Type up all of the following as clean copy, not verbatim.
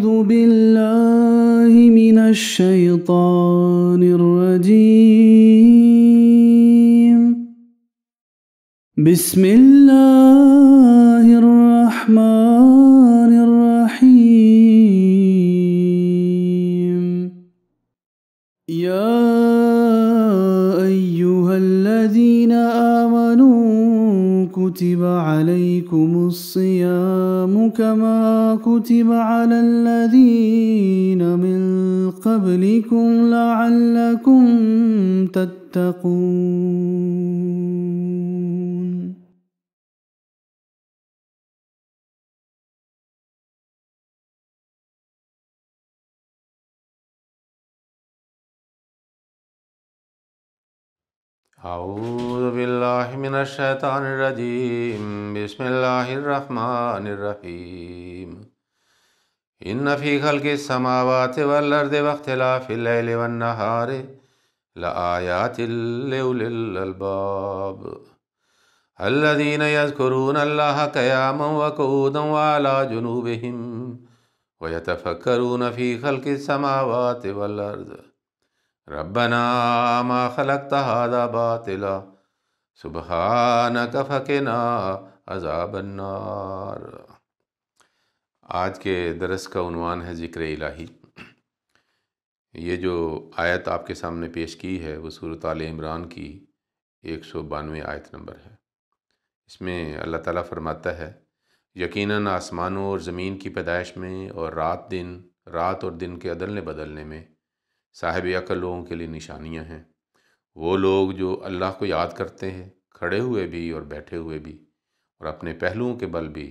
أعوذ بالله من الشيطان الرجيم بسم الله الرحمن الرحيم يا أيها الذين آمنوا كتب عليكم الصيام كما كتب على الذين من قبلكم لعلكم تتقون. اعوذ باللہ من الشیطان الرجیم بسم اللہ الرحمن الرحیم ان فی خلق السماوات والارض واختلاف اللیل والنہار لآیات لأولی الالباب الذین یذکرون اللہ قیاما وقعودا وعلی جنوبہم ویتفکرون فی خلق السماوات والارض ربنا ما خلقت هذا باطلا سبحانک فقنا عذاب النار۔ آج کے درس کا عنوان ہے ذکر الہی۔ یہ جو آیت آپ کے سامنے پیش کی ہے وہ سورۃ آل عمران کی 192 آیت نمبر ہے۔ اس میں اللہ تعالیٰ فرماتا ہے یقیناً آسمانوں اور زمین کی پیدائش میں اور رات اور دن کے عدلنے بدلنے میں صاحب عقل لوگوں کے لیے نشانیاں ہیں۔ وہ لوگ جو اللہ کو یاد کرتے ہیں کھڑے ہوئے بھی اور بیٹھے ہوئے بھی اور اپنے پہلوؤں کے بل بھی،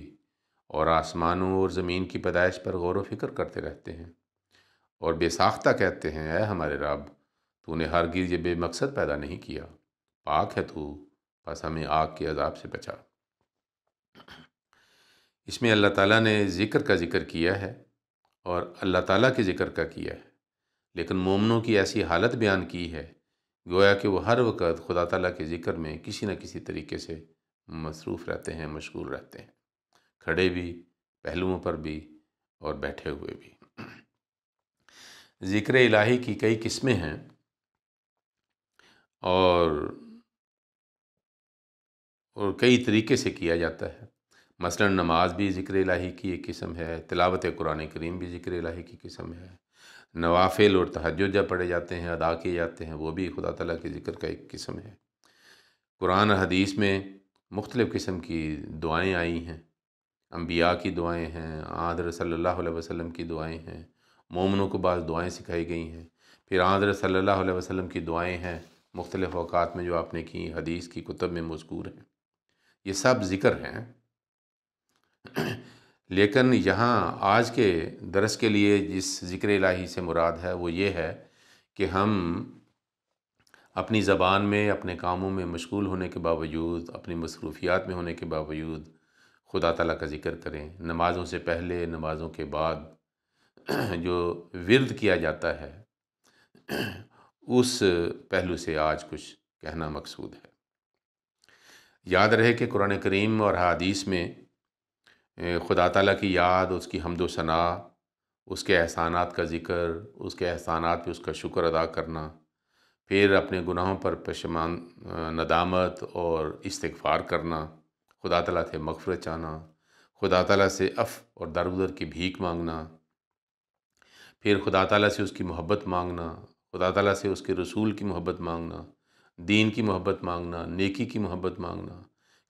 اور آسمانوں اور زمین کی پیدائش پر غور و فکر کرتے رہتے ہیں اور بے ساختہ کہتے ہیں اے ہمارے رب تو نے ہرگز یہ بے مقصد پیدا نہیں کیا، پاک ہے تو، بس ہمیں آگ کے عذاب سے بچا۔ اس میں اللہ تعالیٰ نے ذکر کا ذکر کیا ہے اور اللہ تعالیٰ کے ذکر کا کیا ہے، لیکن مومنوں کی ایسی حالت بیان کی ہے گویا کہ وہ ہر وقت خدا تعالیٰ کے ذکر میں کسی نہ کسی طریقے سے مصروف رہتے ہیں، مشغول رہتے ہیں، کھڑے بھی، پہلوؤں پر بھی اور بیٹھے ہوئے بھی۔ ذکر الہی کی کئی قسمیں ہیں اور کئی طریقے سے کیا جاتا ہے۔ مثلا نماز بھی ذکر الہی کی ایک قسم ہے، تلاوت قرآن کریم بھی ذکر الہی کی قسم ہے، نوافل اور تہجد جب پڑھے جاتے ہیں، ادا کیے جاتے ہیں، وہ بھی خدا تعالیٰ کے ذکر کا ایک قسم ہے۔ قرآن حدیث میں مختلف قسم کی دعائیں آئی ہیں، انبیاء کی دعائیں ہیں، حضرت صلی اللہ علیہ وسلم کی دعائیں ہیں، مومنوں کو بعض دعائیں سکھائی گئی ہیں، پھر حضرت صلی اللہ علیہ وسلم کی دعائیں ہیں مختلف اوقات میں جو آپ نے کی، حدیث کی کتب میں مذکور ہیں، یہ سب ذکر ہیں۔ لیکن یہاں آج کے درس کے لیے جس ذکر الہی سے مراد ہے وہ یہ ہے کہ ہم اپنی زبان میں اپنے کاموں میں مشغول ہونے کے باوجود، اپنی مصروفیات میں ہونے کے باوجود خدا تعالیٰ کا ذکر کریں۔ نمازوں سے پہلے، نمازوں کے بعد جو ورد کیا جاتا ہے اس پہلو سے آج کچھ کہنا مقصود ہے۔ یاد رہے کہ قرآن کریم اور حدیث میں خدا تعالیٰ کی یاد، اس کی حمد و ثنا، اس کے احسانات کا ذکر، اس کے احسانات پہ اس کا شکر ادا کرنا، پھر اپنے گناہوں پر پشیمان ندامت اور استغفار کرنا، خدا تعالیٰ سے مغفرت چاہنا، خدا تعالیٰ سے عفو اور درگزر کی بھیک مانگنا، پھر خدا تعالیٰ سے اس کی محبت مانگنا، خدا تعالیٰ سے اس کے رسول کی محبت مانگنا، دین کی محبت مانگنا، نیکی کی محبت مانگنا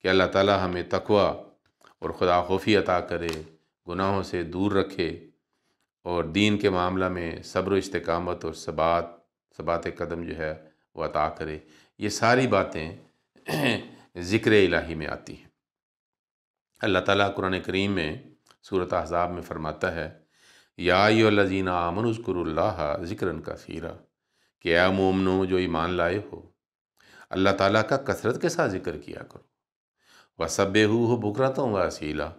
کہ اللہ تعالیٰ ہمیں تقوی اور خدا خوفی عطا کرے، گناہوں سے دور رکھے اور دین کے معاملہ میں صبر و استقامت اور ثبات قدم جو ہے وہ عطا کرے۔ یہ ساری باتیں ذکر الہی میں آتی ہیں۔ اللہ تعالیٰ قرآن کریم میں سورۃ احزاب میں فرماتا ہے یا ایھا الذین آمنوا اذکروا اللہ ذکرا کثیرا، کہ اے مومنو جو ایمان لائے ہو اللہ تعالیٰ کا کثرت کے ساتھ ذکر کیا کرو، وسبحوہ بکرۃ واصیلا،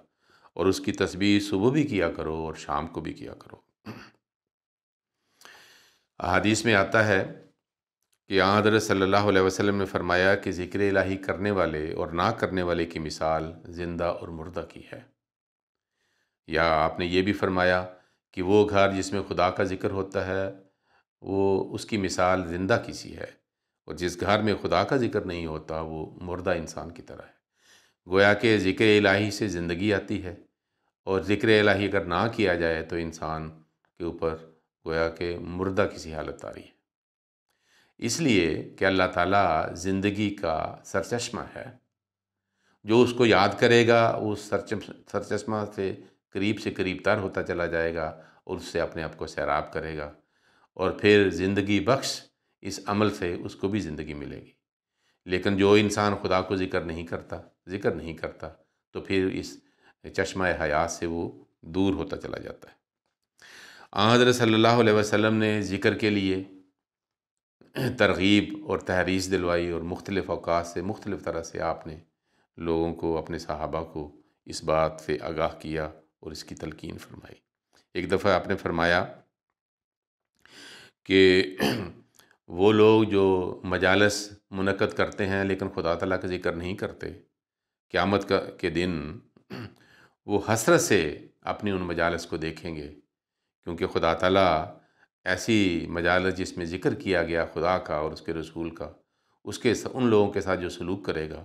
اور اس کی تسبیح صبح بھی کیا کرو اور شام کو بھی کیا کرو۔ احادیث میں آتا ہے کہ حضرت صلی اللہ علیہ وسلم نے فرمایا کہ ذکر الہی کرنے والے اور نہ کرنے والے کی مثال زندہ اور مردہ کی ہے۔ یا آپ نے یہ بھی فرمایا کہ وہ گھر جس میں خدا کا ذکر ہوتا ہے وہ اس کی مثال زندہ کسی ہے، اور جس گھر میں خدا کا ذکر نہیں ہوتا وہ مردہ انسان کی طرح ہے۔ گویا کہ ذکر الہی سے زندگی آتی ہے، اور ذکر الہی اگر نہ کیا جائے تو انسان کے اوپر گویا کہ مردہ کسی حالت آ رہی ہے۔ اس لیے کہ اللہ تعالیٰ زندگی کا سرچشمہ ہے، جو اس کو یاد کرے گا اس سرچشمہ سے قریب تر ہوتا چلا جائے گا، اور اس سے اپنے آپ کو سیراب کرے گا، اور پھر زندگی بخش اس عمل سے اس کو بھی زندگی ملے گی۔ لیکن جو انسان خدا کو ذکر نہیں کرتا تو پھر اس چشمہ حیات سے وہ دور ہوتا چلا جاتا ہے۔ آن حضرت صلی اللہ علیہ وسلم نے ذکر کے لیے ترغیب اور تحریض دلوائی، اور مختلف اوقات سے مختلف طرح سے آپ نے لوگوں کو، اپنے صحابہ کو اس بات سے آگاہ کیا اور اس کی تلقین فرمائی۔ ایک دفعہ آپ نے فرمایا کہ وہ لوگ جو مجالس منعقد کرتے ہیں لیکن خدا تعالیٰ کا ذکر نہیں کرتے، قیامت کے دن وہ حسرت سے اپنی ان مجالس کو دیکھیں گے، کیونکہ خدا تعالیٰ ایسی مجالس جس میں ذکر کیا گیا خدا کا اور اس کے رسول کا، ان لوگوں کے ساتھ جو سلوک کرے گا،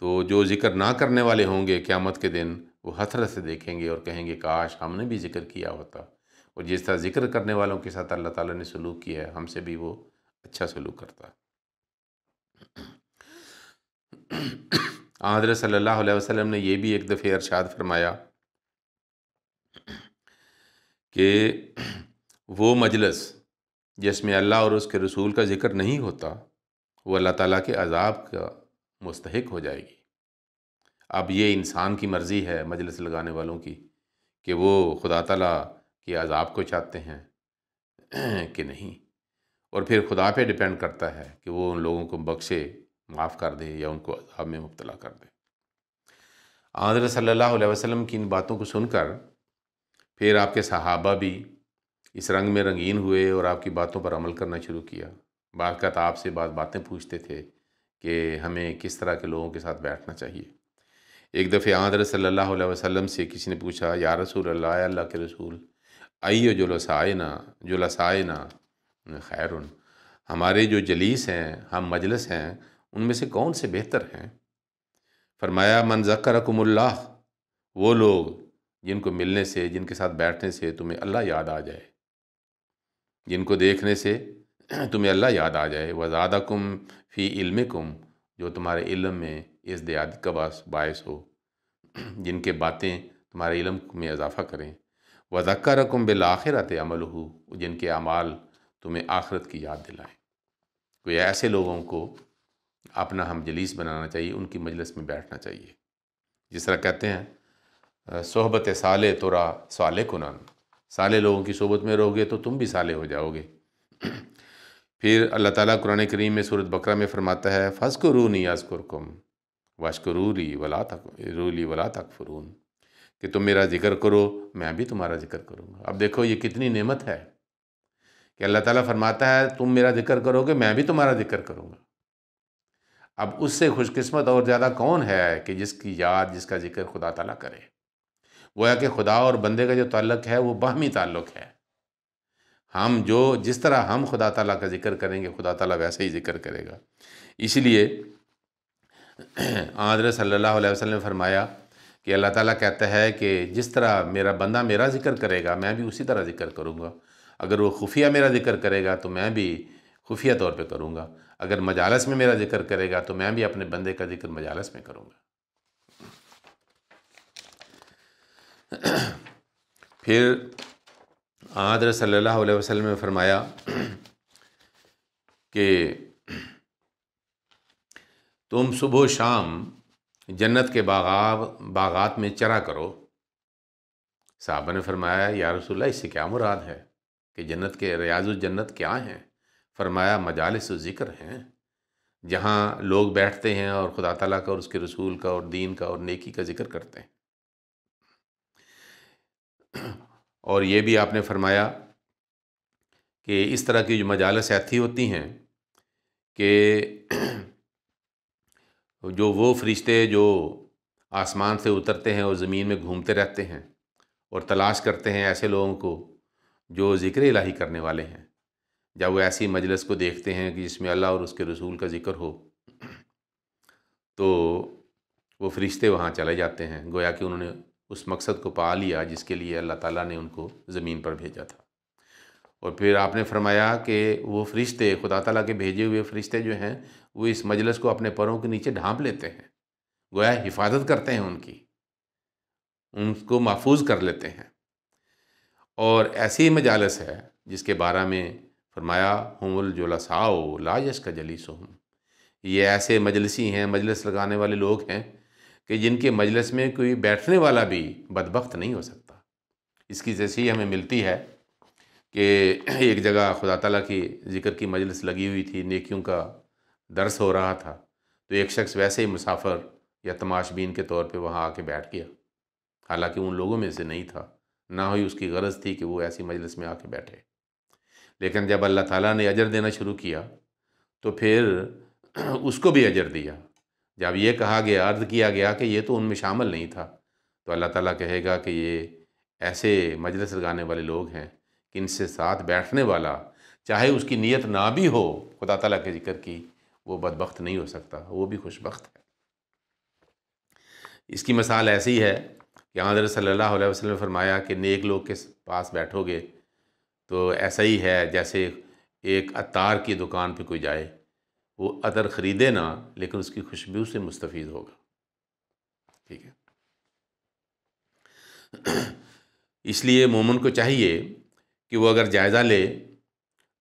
تو جو ذکر نہ کرنے والے ہوں گے قیامت کے دن وہ حسرت سے دیکھیں گے اور کہیں گے کاش ہم نے بھی ذکر کیا ہوتا، اور جس طرح ذکر کرنے والوں کے ساتھ اللہ تعالیٰ نے سلوک کیا ہے ہم سے بھی وہ اچھا سلوک کرتا۔ حضرت صلی اللہ علیہ وسلم نے یہ بھی ایک دفعہ ارشاد فرمایا کہ وہ مجلس جس میں اللہ اور اس کے رسول کا ذکر نہیں ہوتا وہ اللہ تعالیٰ کے عذاب کا مستحق ہو جائے گی۔ اب یہ انسان کی مرضی ہے مجلس لگانے والوں کی کہ وہ خدا تعالیٰ کے عذاب کو چاہتے ہیں کہ نہیں، اور پھر خدا پہ ڈیپینڈ کرتا ہے کہ وہ ان لوگوں کو بخشے، معاف کر دے یا ان کو عذاب میں مبتلا کر دے۔ حضرت صلی اللہ علیہ وسلم کی ان باتوں کو سن کر پھر آپ کے صحابہ بھی اس رنگ میں رنگین ہوئے اور آپ کی باتوں پر عمل کرنا شروع کیا۔ بعض اوقات آپ سے باتیں پوچھتے تھے کہ ہمیں کس طرح کے لوگوں کے ساتھ بیٹھنا چاہیے۔ ایک دفعہ حضرت صلی اللہ علیہ وسلم سے کسی نے پوچھا، یا رسول اللہ، اے اللہ کے رسول، ایو جلسائنا خیرن، ہمارے جو جلیس ہیں، ہم مجلس ہیں، ان میں سے کون سے بہتر ہیں؟ فرمایا من ذکرکم اللہ، وہ لوگ جن کو ملنے سے، جن کے ساتھ بیٹھنے سے تمہیں اللہ یاد آ جائے، جن کو دیکھنے سے تمہیں اللہ یاد آ جائے، وزادکم فی علمکم، جو تمہارے علم میں ازدیاد کا باعث ہو، جن کے باتیں تمہارے علم میں اضافہ کریں، وذکرکم بالآخرۃ عملہ، جن کے اعمال تمہیں آخرت کی یاد دلائیں۔ کوئی ایسے لوگوں کو اپنا ہم جلیس بنانا چاہیے، ان کی مجلس میں بیٹھنا چاہیے۔ جس طرح کہتے ہیں صحبت صالح ترا صالح کنن، صالح لوگوں کی صحبت میں رہو گے تو تم بھی صالح ہو جاؤ گے۔ پھر اللہ تعالیٰ قرآن کریم میں سورۃ بقرہ میں فرماتا ہے فاذکرونی اذکرکم واشکروا لی ولا تکفرون، کہ تم میرا ذکر کرو میں بھی تمہارا ذکر کروں گا۔ اب دیکھو یہ کتنی نعمت ہے کہ اللہ تعالیٰ فرماتا ہے تم میرا ذکر کرو گے میں بھی تمہارا ذکر کروں گا۔ اب اس سے خوش قسمت اور زیادہ کون ہے کہ جس کی یاد، جس کا ذکر خدا تعالیٰ کرے۔ گویا کہ خدا اور بندے کا جو تعلق ہے وہ باہمی تعلق ہے۔ ہم جس طرح ہم خدا تعالیٰ کا ذکر کریں گے خدا تعالیٰ ویسے ہی ذکر کرے گا۔ اس لیے حضرت صلی اللہ علیہ وسلم نے فرمایا کہ اللہ تعالیٰ کہتا ہے کہ جس طرح میرا بندہ میرا ذکر کرے گا میں بھی اسی طرح ذکر کروں گا۔ اگر وہ خفیہ میرا ذکر کرے گا تو میں بھی خفیہ طور پہ کروں گا، اگر مجالس میں میرا ذکر کرے گا تو میں بھی اپنے بندے کا ذکر مجالس میں کروں گا۔ پھر حضرت صلی اللہ علیہ وسلم نے فرمایا کہ تم صبح و شام جنت کے باغات میں چرا کرو۔ صحابہ نے فرمایا یا رسول اللہ اس سے کیا مراد ہے کہ جنت کے ریاض الجنت کیا ہیں؟ فرمایا مجالس ذکر ہیں، جہاں لوگ بیٹھتے ہیں اور خدا تعالیٰ کا اور اس کے رسول کا اور دین کا اور نیکی کا ذکر کرتے ہیں۔ اور یہ بھی آپ نے فرمایا کہ اس طرح کی جو مجالس ایسی ہوتی ہیں کہ جو وہ فرشتے جو آسمان سے اترتے ہیں اور زمین میں گھومتے رہتے ہیں اور تلاش کرتے ہیں ایسے لوگوں کو جو ذکر الہی کرنے والے ہیں۔ جب وہ ایسی مجلس کو دیکھتے ہیں کہ جس میں اللہ اور اس کے رسول کا ذکر ہو تو وہ فرشتے وہاں چلے جاتے ہیں، گویا کہ انہوں نے اس مقصد کو پا لیا جس کے لیے اللہ تعالیٰ نے ان کو زمین پر بھیجا تھا۔ اور پھر آپ نے فرمایا کہ وہ فرشتے، خدا تعالیٰ کے بھیجے ہوئے فرشتے جو ہیں، وہ اس مجلس کو اپنے پروں کے نیچے ڈھانپ لیتے ہیں، گویا حفاظت کرتے ہیں ان کو محفوظ کر لیتے ہیں۔ اور ایسی مجالس ہے جس کے بارے میں فرمایا ہم الجلساء لا یشق جلیسہم، یہ ایسے مجلسی ہیں، مجلس لگانے والے لوگ ہیں کہ جن کے مجلس میں کوئی بیٹھنے والا بھی بدبخت نہیں ہو سکتا۔ اس کی جیسی ہمیں ملتی ہے کہ ایک جگہ خدا تعالیٰ کی ذکر کی مجلس لگی ہوئی تھی، نیکیوں کا درس ہو رہا تھا، تو ایک شخص ویسے ہی مسافر یا تماش بین کے طور پہ وہاں آ کے بیٹھ گیا، حالانکہ ان لوگوں میں سے نہیں تھا، نہ ہی اس کی غرض تھی کہ وہ ایسی مجلس میں آ کے بیٹھے۔ لیکن جب اللہ تعالیٰ نے اجر دینا شروع کیا تو پھر اس کو بھی اجر دیا۔ جب یہ کہا گیا، عرض کیا گیا کہ یہ تو ان میں شامل نہیں تھا، تو اللہ تعالیٰ کہے گا کہ یہ ایسے مجلس لگانے والے لوگ ہیں کہ ان سے ساتھ بیٹھنے والا چاہے اس کی نیت نہ بھی ہو خدا تعالیٰ کے ذکر کی، وہ بدبخت نہیں ہو سکتا، وہ بھی خوش بخت ہے۔ اس کی مثال ایسی ہے کہ حضرت صلی اللہ علیہ وسلم نے فرمایا کہ نیک لوگ کے پاس بیٹھو گے تو ایسا ہی ہے جیسے ایک عطار کی دکان پہ کوئی جائے، وہ عطر خریدے نہ لیکن اس کی خوشبو سے مستفید ہوگا، ٹھیک ہے۔ اس لیے مومن کو چاہیے کہ وہ اگر جائزہ لے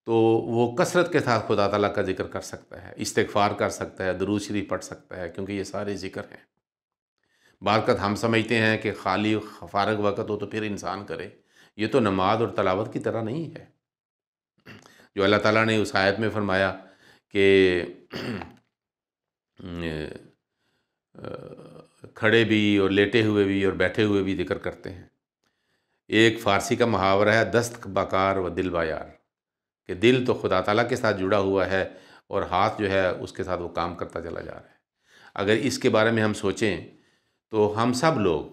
تو وہ کثرت کے ساتھ خدا تعالیٰ کا ذکر کر سکتا ہے، استغفار کر سکتا ہے، درود شریف پڑھ سکتا ہے، کیونکہ یہ سارے ذکر ہیں۔ بعض اوقات ہم سمجھتے ہیں کہ خالی فارغ وقت ہو تو پھر انسان کرے، یہ تو نماز اور تلاوت کی طرح نہیں ہے۔ جو اللہ تعالیٰ نے اس آیت میں فرمایا کہ کھڑے بھی اور لیٹے ہوئے بھی اور بیٹھے ہوئے بھی ذکر کرتے ہیں۔ ایک فارسی کا محاورہ ہے، دست بکار و دل با یار، کہ دل تو خدا تعالیٰ کے ساتھ جڑا ہوا ہے اور ہاتھ جو ہے اس کے ساتھ وہ کام کرتا چلا جا رہا ہے۔ اگر اس کے بارے میں ہم سوچیں تو ہم سب لوگ،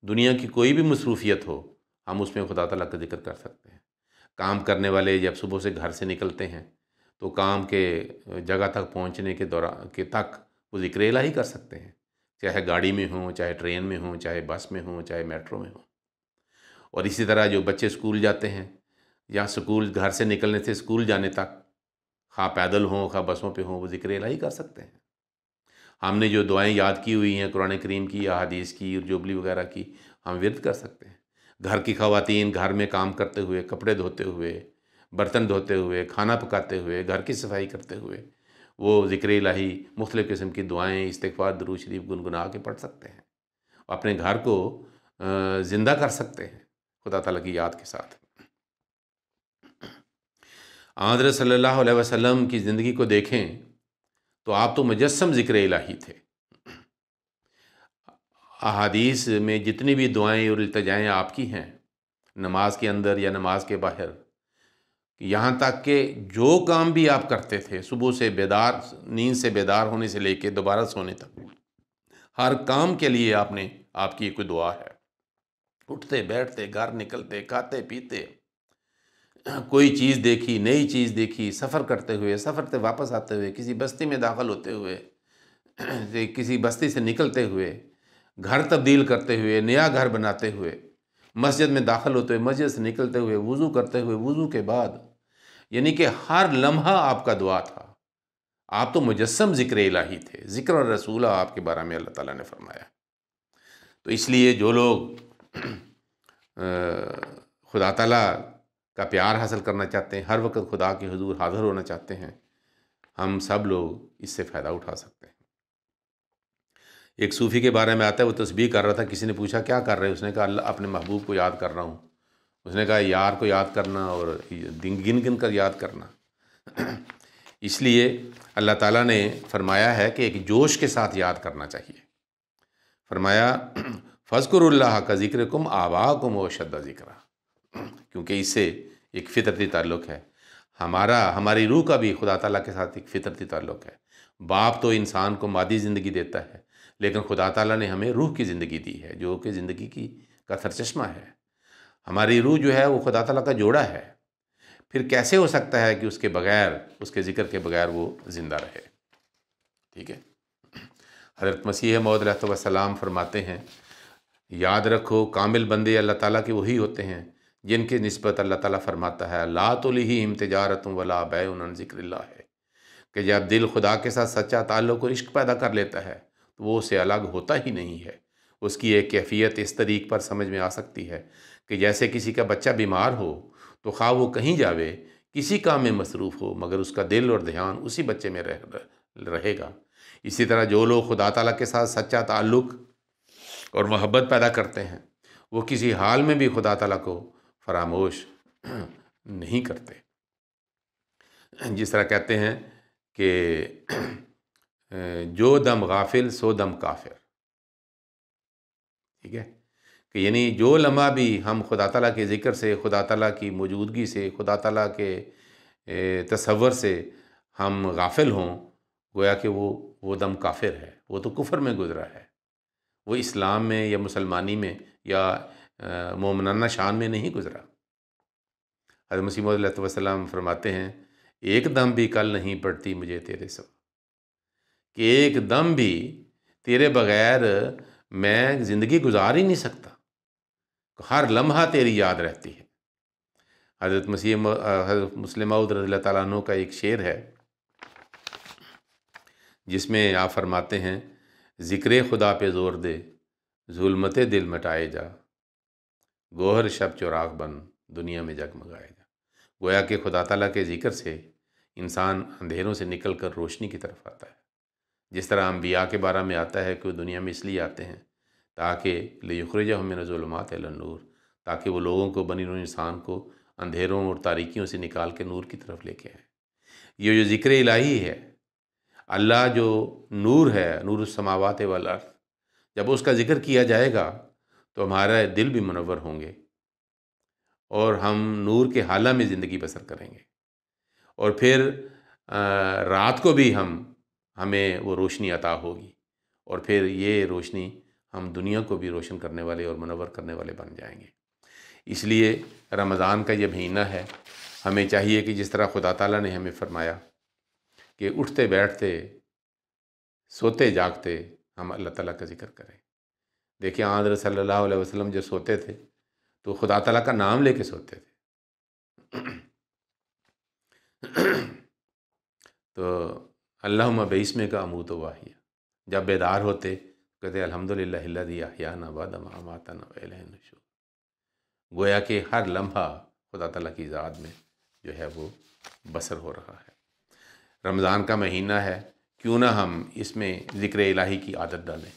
دنیا کی کوئی بھی مصروفیت ہو، ہم اس میں خدا تعالیٰ کا ذکر کر سکتے ہیں۔ کام کرنے والے جب صبح سے گھر سے نکلتے ہیں تو کام کے جگہ تک پہنچنے کے دوران تک وہ ذکر الہی کر سکتے ہیں، چاہے گاڑی میں ہوں، چاہے ٹرین میں ہوں، چاہے بس میں ہوں، چاہے میٹرو میں ہوں۔ اور اسی طرح جو بچے اسکول جاتے ہیں یا اسکول گھر سے نکلنے سے اسکول جانے تک، خواہ پیدل ہوں خواہ بسوں پہ ہوں، وہ ذکر الہی کر سکتے ہیں۔ ہم نے جو دعائیں یاد کی ہوئی ہیں قرآن کریم کی یا حدیث کی اور جوبلی وغیرہ کی، ہم ورد کر سکتے ہیں۔ گھر کی خواتین گھر میں کام کرتے ہوئے، کپڑے دھوتے ہوئے، برتن دھوتے ہوئے، کھانا پکاتے ہوئے، گھر کی صفائی کرتے ہوئے، وہ ذکر الہی مختلف قسم کی دعائیں، استغفار، درود شریف گنگنا کے پڑھ سکتے ہیں، اپنے گھر کو زندہ کر سکتے ہیں خدا تعالیٰ کی یاد کے ساتھ۔ حضرت صلی اللہ علیہ وسلم کی زندگی کو دیکھیں تو آپ تو مجسم ذکر الہی تھے۔ احادیث میں جتنی بھی دعائیں اور التجائیں آپ کی ہیں، نماز کے اندر یا نماز کے باہر، یہاں تک کہ جو کام بھی آپ کرتے تھے، صبح سے نیند سے بیدار ہونے سے لے کے دوبارہ سونے تک، ہر کام کے لیے آپ کی کوئی دعا ہے۔ اٹھتے بیٹھتے، گھر نکلتے، کھاتے پیتے، کوئی چیز دیکھی، نئی چیز دیکھی، سفر کرتے ہوئے، سفر سے واپس آتے ہوئے، کسی بستی میں داخل ہوتے ہوئے، کسی بستی سے نکلتے ہوئے، گھر تبدیل کرتے ہوئے، نیا گھر بناتے ہوئے، مسجد میں داخل ہوتے ہوئے، مسجد سے نکلتے ہوئے، وضو کرتے ہوئے، وضو کے بعد، یعنی کہ ہر لمحہ آپ کا دعا تھا۔ آپ تو مجسم ذکر الہی تھے، ذکر اور رسولہ آپ کے بارے میں اللہ تعالیٰ نے فرمایا۔ تو اس لیے جو لوگ خدا تعالیٰ کا پیار حاصل کرنا چاہتے ہیں، ہر وقت خدا کے حضور حاضر ہونا چاہتے ہیں، ہم سب لوگ اس سے فائدہ اٹھا سکتے ہیں۔ ایک صوفی کے بارے میں آتا ہے، وہ تسبیح کر رہا تھا، کسی نے پوچھا کیا کر رہے ہیں؟ اس نے کہا اللہ اپنے محبوب کو یاد کر رہا ہوں۔ اس نے کہا یار کو یاد کرنا اور گن گن کر یاد کرنا۔ اس لیے اللہ تعالیٰ نے فرمایا ہے کہ ایک جوش کے ساتھ یاد کرنا چاہیے۔ فرمایا فَاذْكُرُوا اللَّهَ كَذِكْرِكُمْ آبَاءَكُمْ وَأَشَدَّ ذِكْرًا، کیونکہ اس سے ایک فطرتی تعلق ہے۔ ہماری روح کا بھی خدا تعالیٰ کے ساتھ ایک فطرتی تعلق ہے۔ باپ تو انسان کو مادی زندگی دیتا ہے، لیکن خدا تعالیٰ نے ہمیں روح کی زندگی دی ہے، جو کہ زندگی کا سرچشمہ ہے۔ ہماری روح جو ہے وہ خدا تعالیٰ کا جوڑا ہے، پھر کیسے ہو سکتا ہے کہ اس کے بغیر، اس کے ذکر کے بغیر وہ زندہ رہے؟ ٹھیک ہے، حضرت مسیح موعود علیہ السلام فرماتے ہیں، یاد رکھو کامل بندے اللہ تعالیٰ کے وہی ہوتے ہیں جن کی نسبت اللہ تعالیٰ فرماتا ہے لا تلہیہم تجارۃ ولا بیع عن ذکر اللہ ہے، کہ جب دل خدا کے ساتھ سچا تعلق اور عشق پیدا کر لیتا ہے تو وہ اسے الگ ہوتا ہی نہیں ہے۔ اس کی ایک کیفیت اس طریق پر سمجھ میں آ سکتی ہے کہ جیسے کسی کا بچہ بیمار ہو تو خواہ وہ کہیں جاوے، کسی کام میں مصروف ہو، مگر اس کا دل اور دھیان اسی بچے میں رہے گا۔ اسی طرح جو لوگ خدا تعالیٰ کے ساتھ سچا تعلق اور محبت پیدا کرتے ہیں وہ کسی حال میں بھی خدا تعالیٰ کو فراموش نہیں کرتے۔ جس طرح کہتے ہیں کہ جو دم غافل سو دم کافر، ٹھیک ہے، کہ یعنی جو لمحہ بھی ہم خدا تعالیٰ کے ذکر سے، خدا تعالیٰ کی موجودگی سے، خدا تعالیٰ کے تصور سے ہم غافل ہوں، گویا کہ وہ دم کافر ہے، وہ تو کفر میں گزرا ہے، وہ اسلام میں یا مسلمانی میں یا مومنانہ شان میں نہیں گزرا۔ حضرت مسیح موعود علیہ السلام فرماتے ہیں ایک دم بھی کل نہیں پڑتی مجھے تیرے سوا، کہ ایک دم بھی تیرے بغیر میں زندگی گزار ہی نہیں سکتا، ہر لمحہ تیری یاد رہتی ہے۔ حضرت مسلم موعود رضی اللہ تعالیٰ عنہ کا ایک شعر ہے جس میں آپ فرماتے ہیں ذکر خدا پہ زور دے ظلمت دل مٹائے جا، گوہر شب چراغ بن دنیا میں جگمگائے جا۔ گویا کہ خدا تعالیٰ کے ذکر سے انسان اندھیروں سے نکل کر روشنی کی طرف آتا ہے، جس طرح انبیاء کے بارے میں آتا ہے کہ وہ دنیا میں اس لیے آتے ہیں تاکہ لیخرجہم من الظلمات الی النور، تاکہ وہ لوگوں کو، بنی نوع انسان کو اندھیروں اور تاریکیوں سے نکال کے نور کی طرف لے کے آئیں۔ یہ جو ذکر الہی ہے، اللہ جو نور ہے، نور السماوات والارض، جب اس کا ذکر کیا جائے گا تو ہمارا دل بھی منور ہوں گے اور ہم نور کے حالہ میں زندگی بسر کریں گے، اور پھر رات کو بھی ہمیں وہ روشنی عطا ہوگی، اور پھر یہ روشنی ہم دنیا کو بھی روشن کرنے والے اور منور کرنے والے بن جائیں گے۔ اس لیے رمضان کا یہ مہینہ ہے، ہمیں چاہیے کہ جس طرح خدا تعالیٰ نے ہمیں فرمایا کہ اٹھتے بیٹھتے سوتے جاگتے ہم اللہ تعالیٰ کا ذکر کریں۔ دیکھیں حضرت صلی اللہ علیہ وسلم جو سوتے تھے تو خدا تعالیٰ کا نام لے کے سوتے تھے۔ تو اللہم باسمک اموت واحیا، جب بیدار ہوتے کہتے الحمدللہ الذی احیانا بعد ما اماتنا والیہ النشور۔ گویا کہ ہر لمحہ خدا تعالیٰ کی ذات میں جو ہے وہ بسر ہو رہا ہے۔ رمضان کا مہینہ ہے، کیوں نہ ہم اس میں ذکر الہی کی عادت ڈالیں،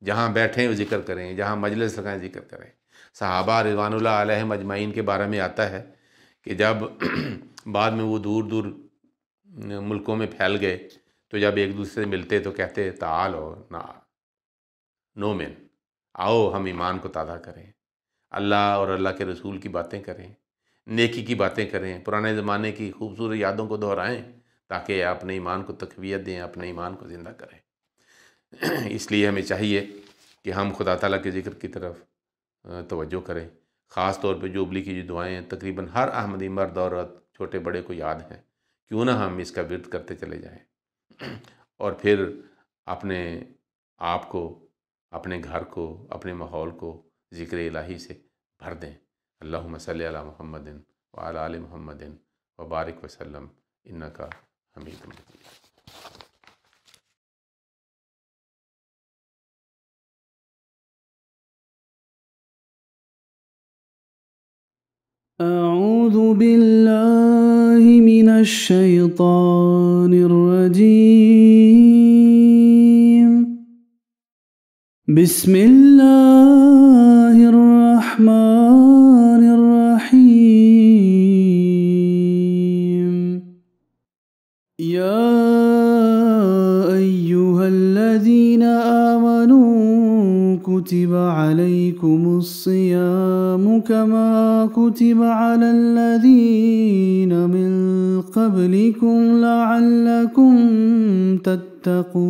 جہاں بیٹھیں ذکر کریں، جہاں مجلس لگائیں ذکر کریں۔ صحابہ رضوان اللہ علیہم اجمعین کے بارے میں آتا ہے کہ جب بعد میں وہ دور دور ملکوں میں پھیل گئے تو جب ایک دوسرے سے ملتے تو کہتے تعالو نؤمن، آؤ ہم ایمان کو تازہ کریں، اللہ اور اللہ کے رسول کی باتیں کریں، نیکی کی باتیں کریں، پرانے زمانے کی خوبصورت یادوں کو دہرائیں تاکہ اپنے ایمان کو تقویت دیں، اپنے ایمان کو زندہ کریں۔ اس لیے ہمیں چاہیے کہ ہم خدا تعالیٰ کے ذکر کی طرف توجہ کریں، خاص طور پہ جوبلی کی جو دعائیں ہیں تقریباً ہر احمدی مرد عورت چھوٹے بڑے کو یاد ہیں، کیوں نہ ہم اس کا ورد کرتے چلے جائیں اور پھر اپنے آپ کو، اپنے گھر کو، اپنے ماحول کو ذکر الہی سے بھر دیں۔ اللہم صلی علی محمد وعلی آل محمد وبارک وسلم انکا حمید مجید۔ أعوذ بالله من الشيطان الرجيم، بسم الله الرحمن الرحيم، يا أيها الذين آمنوا كتب عليكم الصيام كما كتب على الذين من قبلكم لعلكم تتقون۔